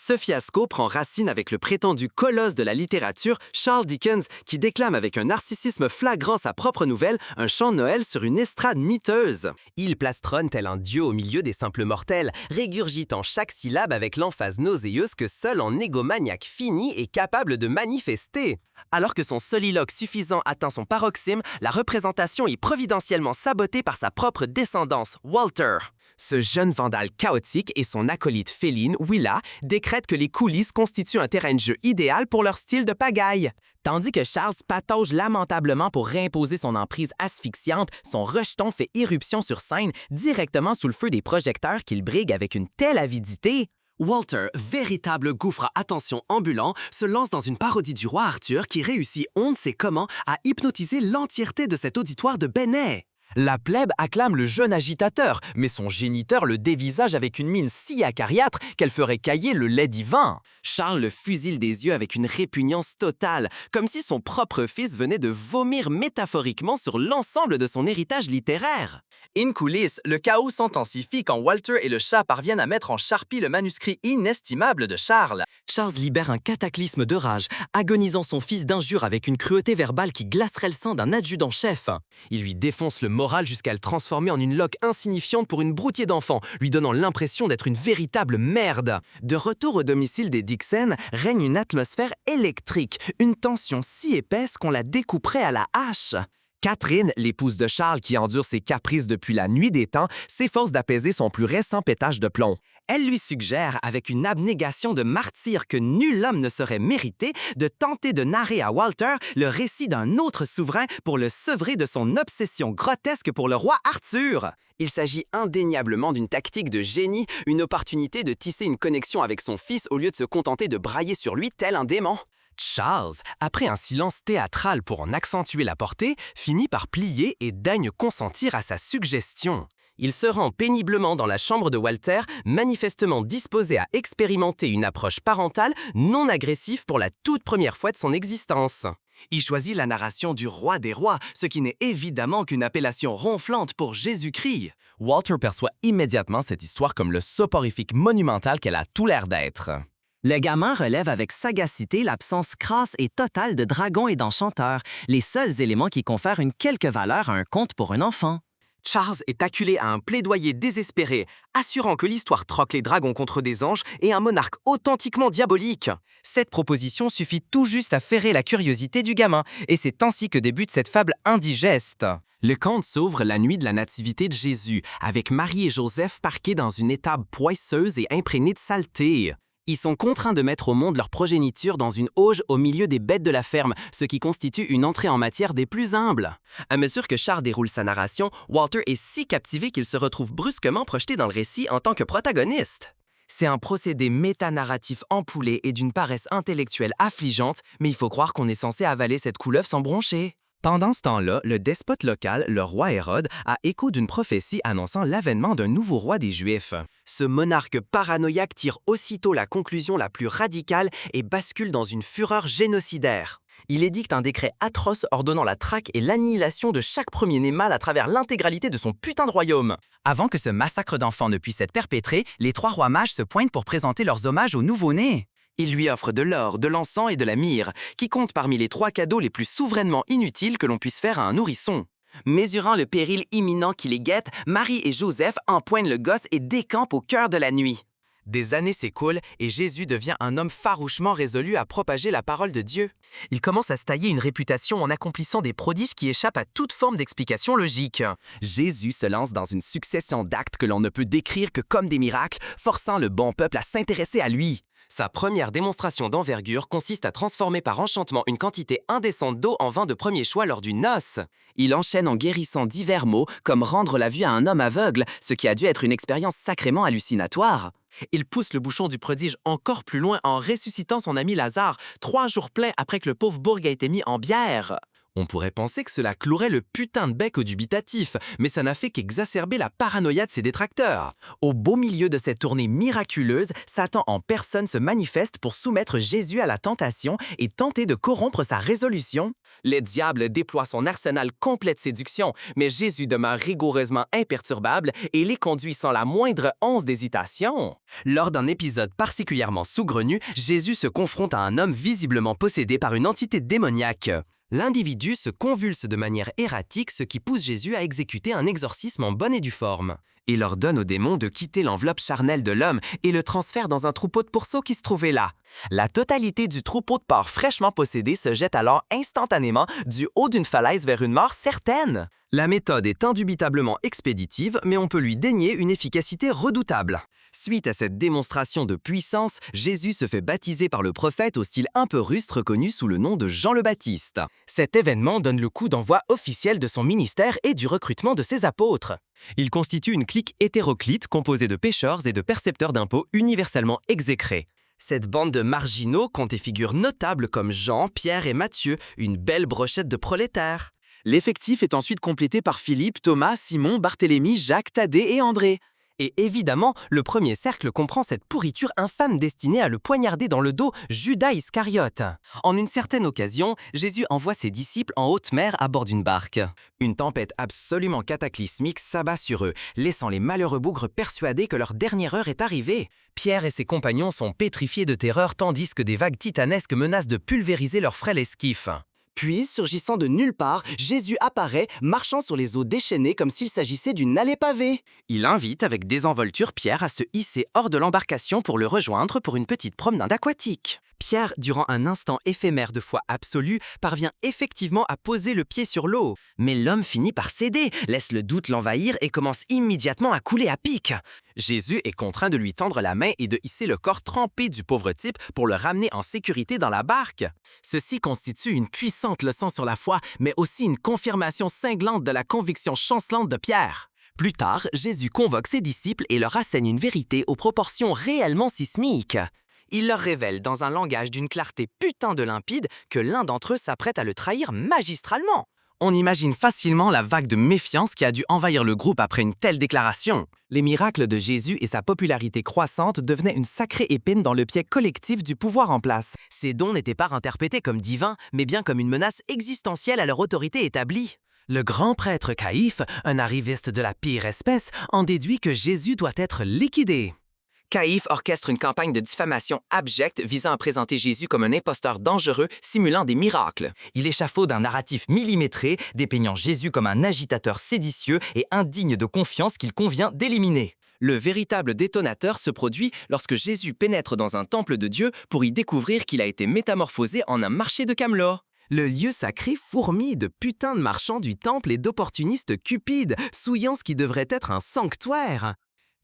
Ce fiasco prend racine avec le prétendu colosse de la littérature, Charles Dickens, qui déclame avec un narcissisme flagrant sa propre nouvelle, un chant de Noël sur une estrade miteuse. Il plastronne tel un dieu au milieu des simples mortels, régurgitant chaque syllabe avec l'emphase nauséeuse que seul un égomaniaque fini est capable de manifester. Alors que son soliloque suffisant atteint son paroxysme, la représentation est providentiellement sabotée par sa propre descendance, Walter. Ce jeune vandale chaotique et son acolyte féline, Willa, décrètent que les coulisses constituent un terrain de jeu idéal pour leur style de pagaille. Tandis que Charles patauge lamentablement pour réimposer son emprise asphyxiante, son rejeton fait irruption sur scène directement sous le feu des projecteurs qu'il brigue avec une telle avidité. Walter, véritable gouffre à attention ambulant, se lance dans une parodie du roi Arthur qui réussit on ne sait comment à hypnotiser l'entièreté de cet auditoire de bennets. La plèbe acclame le jeune agitateur, mais son géniteur le dévisage avec une mine si acariâtre qu'elle ferait cailler le lait divin. Charles le fusille des yeux avec une répugnance totale, comme si son propre fils venait de vomir métaphoriquement sur l'ensemble de son héritage littéraire. In coulisses, le chaos s'intensifie quand Walter et le chat parviennent à mettre en charpie le manuscrit inestimable de Charles. Charles libère un cataclysme de rage, agonisant son fils d'injures avec une cruauté verbale qui glacerait le sang d'un adjudant-chef. Il lui défonce le moral jusqu'à le transformer en une loque insignifiante pour une broutier d'enfant, lui donnant l'impression d'être une véritable merde. De retour au domicile des Dickson, règne une atmosphère électrique, une tension si épaisse qu'on la découperait à la hache. Catherine, l'épouse de Charles qui endure ses caprices depuis la nuit des temps, s'efforce d'apaiser son plus récent pétage de plomb. Elle lui suggère, avec une abnégation de martyr que nul homme ne saurait mériter, de tenter de narrer à Walter le récit d'un autre souverain pour le sevrer de son obsession grotesque pour le roi Arthur. Il s'agit indéniablement d'une tactique de génie, une opportunité de tisser une connexion avec son fils au lieu de se contenter de brailler sur lui tel un démon. Charles, après un silence théâtral pour en accentuer la portée, finit par plier et daigne consentir à sa suggestion. Il se rend péniblement dans la chambre de Walter, manifestement disposé à expérimenter une approche parentale non agressive pour la toute première fois de son existence. Il choisit la narration du roi des rois, ce qui n'est évidemment qu'une appellation ronflante pour Jésus-Christ. Walter perçoit immédiatement cette histoire comme le soporifique monumental qu'elle a tout l'air d'être. Le gamin relève avec sagacité l'absence crasse et totale de dragons et d'enchanteurs, les seuls éléments qui confèrent une quelque valeur à un conte pour un enfant. Charles est acculé à un plaidoyer désespéré, assurant que l'histoire troque les dragons contre des anges et un monarque authentiquement diabolique. Cette proposition suffit tout juste à ferrer la curiosité du gamin, et c'est ainsi que débute cette fable indigeste. Le conte s'ouvre la nuit de la nativité de Jésus, avec Marie et Joseph parqués dans une étable poisseuse et imprégnée de saleté. Ils sont contraints de mettre au monde leur progéniture dans une auge au milieu des bêtes de la ferme, ce qui constitue une entrée en matière des plus humbles. À mesure que Charles déroule sa narration, Walter est si captivé qu'il se retrouve brusquement projeté dans le récit en tant que protagoniste. C'est un procédé métanarratif empoulé et d'une paresse intellectuelle affligeante, mais il faut croire qu'on est censé avaler cette couleuvre sans broncher. Pendant ce temps-là, le despote local, le roi Hérode, a écho d'une prophétie annonçant l'avènement d'un nouveau roi des Juifs. Ce monarque paranoïaque tire aussitôt la conclusion la plus radicale et bascule dans une fureur génocidaire. Il édicte un décret atroce ordonnant la traque et l'annihilation de chaque premier-né mâle à travers l'intégralité de son putain de royaume. Avant que ce massacre d'enfants ne puisse être perpétré, les trois rois mages se pointent pour présenter leurs hommages au nouveau-né. Il lui offre de l'or, de l'encens et de la myrrhe, qui comptent parmi les 3 cadeaux les plus souverainement inutiles que l'on puisse faire à un nourrisson. Mesurant le péril imminent qui les guette, Marie et Joseph empoignent le gosse et décampent au cœur de la nuit. Des années s'écoulent et Jésus devient un homme farouchement résolu à propager la parole de Dieu. Il commence à se tailler une réputation en accomplissant des prodiges qui échappent à toute forme d'explication logique. Jésus se lance dans une succession d'actes que l'on ne peut décrire que comme des miracles, forçant le bon peuple à s'intéresser à lui. Sa première démonstration d'envergure consiste à transformer par enchantement une quantité indécente d'eau en vin de premier choix lors d'une noce. Il enchaîne en guérissant divers maux, comme rendre la vue à un homme aveugle, ce qui a dû être une expérience sacrément hallucinatoire. Il pousse le bouchon du prodige encore plus loin en ressuscitant son ami Lazare, 3 jours pleins après que le pauvre bourg a été mis en bière. On pourrait penser que cela clouerait le putain de bec au dubitatif, mais ça n'a fait qu'exacerber la paranoïa de ses détracteurs. Au beau milieu de cette tournée miraculeuse, Satan en personne se manifeste pour soumettre Jésus à la tentation et tenter de corrompre sa résolution. Le diable déploie son arsenal complet de séduction, mais Jésus demeure rigoureusement imperturbable et les conduit sans la moindre once d'hésitation. Lors d'un épisode particulièrement saugrenu, Jésus se confronte à un homme visiblement possédé par une entité démoniaque. L'individu se convulse de manière erratique, ce qui pousse Jésus à exécuter un exorcisme en bonne et due forme. Il ordonne au démon de quitter l'enveloppe charnelle de l'homme et le transfère dans un troupeau de pourceaux qui se trouvait là. La totalité du troupeau de porcs fraîchement possédé se jette alors instantanément du haut d'une falaise vers une mort certaine. La méthode est indubitablement expéditive, mais on peut lui dénier une efficacité redoutable. Suite à cette démonstration de puissance, Jésus se fait baptiser par le prophète au style un peu rustre connu sous le nom de Jean le Baptiste. Cet événement donne le coup d'envoi officiel de son ministère et du recrutement de ses apôtres. Il constitue une clique hétéroclite composée de pêcheurs et de percepteurs d'impôts universellement exécrés. Cette bande de marginaux compte des figures notables comme Jean, Pierre et Matthieu, une belle brochette de prolétaires. L'effectif est ensuite complété par Philippe, Thomas, Simon, Barthélemy, Jacques, Thaddée et André. Et évidemment, le premier cercle comprend cette pourriture infâme destinée à le poignarder dans le dos, Judas Iscariote. En une certaine occasion, Jésus envoie ses disciples en haute mer à bord d'une barque. Une tempête absolument cataclysmique s'abat sur eux, laissant les malheureux bougres persuadés que leur dernière heure est arrivée. Pierre et ses compagnons sont pétrifiés de terreur tandis que des vagues titanesques menacent de pulvériser leur frêle esquif. Puis, surgissant de nulle part, Jésus apparaît, marchant sur les eaux déchaînées comme s'il s'agissait d'une allée pavée. Il invite avec désenvolture Pierre à se hisser hors de l'embarcation pour le rejoindre pour une petite promenade aquatique. Pierre, durant un instant éphémère de foi absolue, parvient effectivement à poser le pied sur l'eau. Mais l'homme finit par céder, laisse le doute l'envahir et commence immédiatement à couler à pic. Jésus est contraint de lui tendre la main et de hisser le corps trempé du pauvre type pour le ramener en sécurité dans la barque. Ceci constitue une puissante leçon sur la foi, mais aussi une confirmation cinglante de la conviction chancelante de Pierre. Plus tard, Jésus convoque ses disciples et leur assène une vérité aux proportions réellement sismiques. Il leur révèle dans un langage d'une clarté putain de limpide que l'un d'entre eux s'apprête à le trahir magistralement. On imagine facilement la vague de méfiance qui a dû envahir le groupe après une telle déclaration. Les miracles de Jésus et sa popularité croissante devenaient une sacrée épine dans le pied collectif du pouvoir en place. Ces dons n'étaient pas interprétés comme divins, mais bien comme une menace existentielle à leur autorité établie. Le grand prêtre Caïphe, un arriviste de la pire espèce, en déduit que Jésus doit être liquidé. Caïphe orchestre une campagne de diffamation abjecte visant à présenter Jésus comme un imposteur dangereux simulant des miracles. Il échafaude un narratif millimétré dépeignant Jésus comme un agitateur séditieux et indigne de confiance qu'il convient d'éliminer. Le véritable détonateur se produit lorsque Jésus pénètre dans un temple de Dieu pour y découvrir qu'il a été métamorphosé en un marché de camelots. Le lieu sacré fourmille de putains de marchands du temple et d'opportunistes cupides, souillant ce qui devrait être un sanctuaire.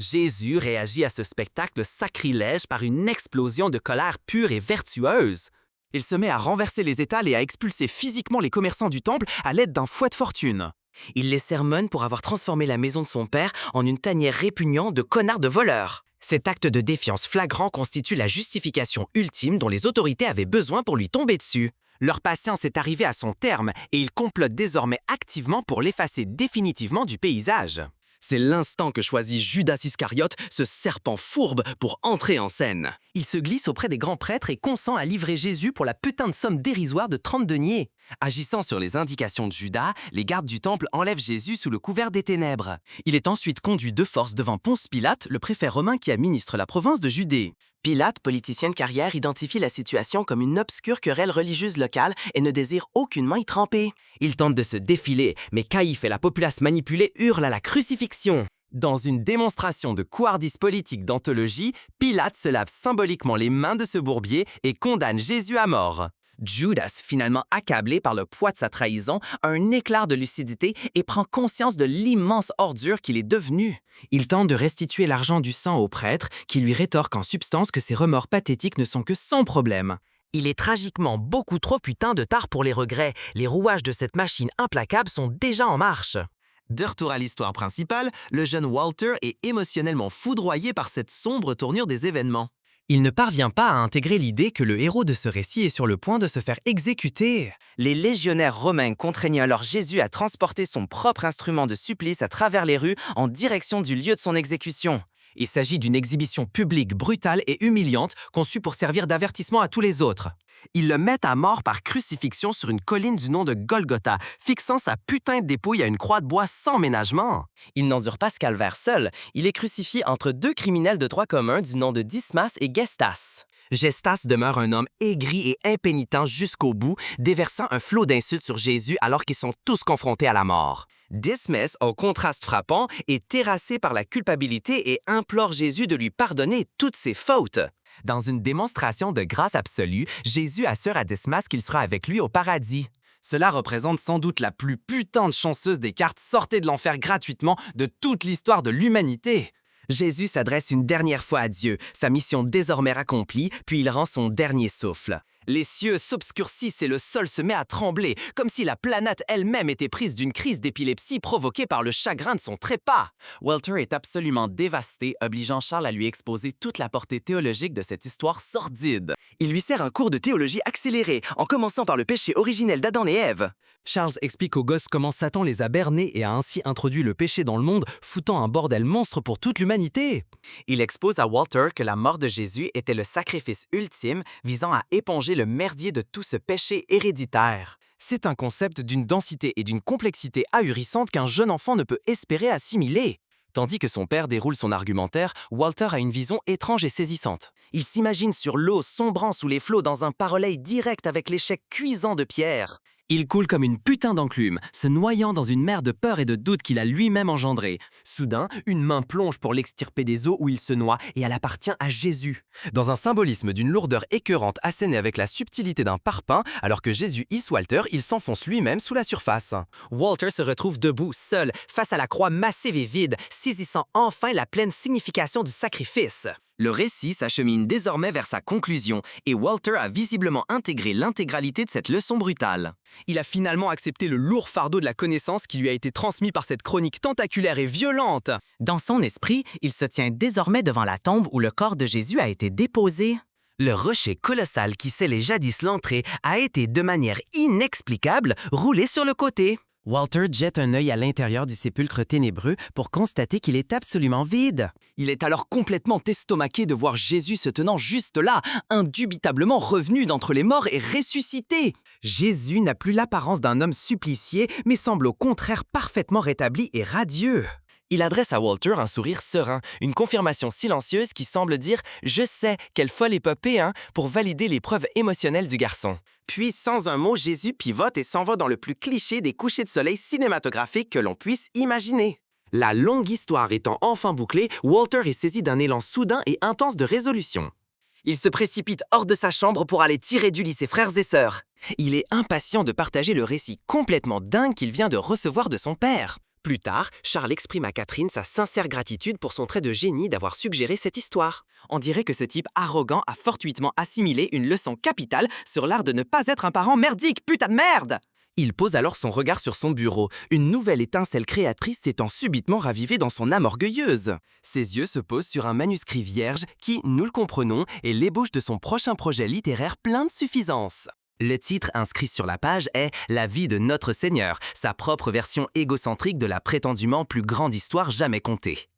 Jésus réagit à ce spectacle sacrilège par une explosion de colère pure et vertueuse. Il se met à renverser les étals et à expulser physiquement les commerçants du temple à l'aide d'un fouet de fortune. Il les sermonne pour avoir transformé la maison de son père en une tanière répugnante de connards de voleurs. Cet acte de défiance flagrant constitue la justification ultime dont les autorités avaient besoin pour lui tomber dessus. Leur patience est arrivée à son terme et ils complotent désormais activement pour l'effacer définitivement du paysage. C'est l'instant que choisit Judas Iscariote, ce serpent fourbe, pour entrer en scène. Il se glisse auprès des grands prêtres et consent à livrer Jésus pour la putain de somme dérisoire de 30 deniers. Agissant sur les indications de Judas, les gardes du temple enlèvent Jésus sous le couvert des ténèbres. Il est ensuite conduit de force devant Ponce Pilate, le préfet romain qui administre la province de Judée. Pilate, politicien de carrière, identifie la situation comme une obscure querelle religieuse locale et ne désire aucunement y tremper. Il tente de se défiler, mais Caïphe et la populace manipulée hurlent à la crucifixion. Dans une démonstration de couardise politique d'anthologie, Pilate se lave symboliquement les mains de ce bourbier et condamne Jésus à mort. Judas, finalement accablé par le poids de sa trahison, a un éclair de lucidité et prend conscience de l'immense ordure qu'il est devenu. Il tente de restituer l'argent du sang au prêtre, qui lui rétorque en substance que ses remords pathétiques ne sont que son problème. Il est tragiquement beaucoup trop putain de tard pour les regrets. Les rouages de cette machine implacable sont déjà en marche. De retour à l'histoire principale, le jeune Walter est émotionnellement foudroyé par cette sombre tournure des événements. Il ne parvient pas à intégrer l'idée que le héros de ce récit est sur le point de se faire exécuter. Les légionnaires romains contraignaient alors Jésus à transporter son propre instrument de supplice à travers les rues en direction du lieu de son exécution. Il s'agit d'une exhibition publique brutale et humiliante conçue pour servir d'avertissement à tous les autres. Ils le mettent à mort par crucifixion sur une colline du nom de Golgotha, fixant sa putain de dépouille à une croix de bois sans ménagement. Il n'endure pas ce calvaire seul. Il est crucifié entre deux criminels de droit commun du nom de Dismas et Gestas. Gestas demeure un homme aigri et impénitent jusqu'au bout, déversant un flot d'insultes sur Jésus alors qu'ils sont tous confrontés à la mort. Dismas, au contraste frappant, est terrassé par la culpabilité et implore Jésus de lui pardonner toutes ses fautes. Dans une démonstration de grâce absolue, Jésus assure à Dismas qu'il sera avec lui au paradis. Cela représente sans doute la plus putain de chanceuse des cartes sortées de l'enfer gratuitement de toute l'histoire de l'humanité. Jésus s'adresse une dernière fois à Dieu, sa mission désormais accomplie, puis il rend son dernier souffle. Les cieux s'obscurcissent et le sol se met à trembler, comme si la planète elle-même était prise d'une crise d'épilepsie provoquée par le chagrin de son trépas. Walter est absolument dévasté, obligeant Charles à lui exposer toute la portée théologique de cette histoire sordide. Il lui sert un cours de théologie accéléré, en commençant par le péché originel d'Adam et Ève. Charles explique aux gosses comment Satan les a bernés et a ainsi introduit le péché dans le monde, foutant un bordel monstre pour toute l'humanité. Il expose à Walter que la mort de Jésus était le sacrifice ultime visant à éponger le merdier de tout ce péché héréditaire. C'est un concept d'une densité et d'une complexité ahurissante qu'un jeune enfant ne peut espérer assimiler. Tandis que son père déroule son argumentaire, Walter a une vision étrange et saisissante. Il s'imagine sur l'eau sombrant sous les flots dans un parallèle direct avec l'échec cuisant de Pierre. Il coule comme une putain d'enclume, se noyant dans une mer de peur et de doute qu'il a lui-même engendrée. Soudain, une main plonge pour l'extirper des eaux où il se noie et elle appartient à Jésus. Dans un symbolisme d'une lourdeur écœurante assénée avec la subtilité d'un parpaing, alors que Jésus hisse Walter, il s'enfonce lui-même sous la surface. Walter se retrouve debout, seul, face à la croix massive et vide, saisissant enfin la pleine signification du sacrifice. Le récit s'achemine désormais vers sa conclusion et Walter a visiblement intégré l'intégralité de cette leçon brutale. Il a finalement accepté le lourd fardeau de la connaissance qui lui a été transmis par cette chronique tentaculaire et violente. Dans son esprit, il se tient désormais devant la tombe où le corps de Jésus a été déposé. Le rocher colossal qui scellait jadis l'entrée a été de manière inexplicable roulé sur le côté. Walter jette un œil à l'intérieur du sépulcre ténébreux pour constater qu'il est absolument vide. Il est alors complètement estomaqué de voir Jésus se tenant juste là, indubitablement revenu d'entre les morts et ressuscité. Jésus n'a plus l'apparence d'un homme supplicié, mais semble au contraire parfaitement rétabli et radieux. Il adresse à Walter un sourire serein, une confirmation silencieuse qui semble dire « Je sais, quelle folle épopée, hein ?» pour valider les preuves émotionnelles du garçon. Puis, sans un mot, Jésus pivote et s'en va dans le plus cliché des couchers de soleil cinématographiques que l'on puisse imaginer. La longue histoire étant enfin bouclée, Walter est saisi d'un élan soudain et intense de résolution. Il se précipite hors de sa chambre pour aller tirer du lit ses frères et sœurs. Il est impatient de partager le récit complètement dingue qu'il vient de recevoir de son père. Plus tard, Charles exprime à Catherine sa sincère gratitude pour son trait de génie d'avoir suggéré cette histoire. On dirait que ce type arrogant a fortuitement assimilé une leçon capitale sur l'art de ne pas être un parent merdique, putain de merde! Il pose alors son regard sur son bureau, une nouvelle étincelle créatrice s'étant subitement ravivée dans son âme orgueilleuse. Ses yeux se posent sur un manuscrit vierge qui, nous le comprenons, est l'ébauche de son prochain projet littéraire plein de suffisance. Le titre inscrit sur la page est « La vie de notre Seigneur », sa propre version égocentrique de la prétendument plus grande histoire jamais contée.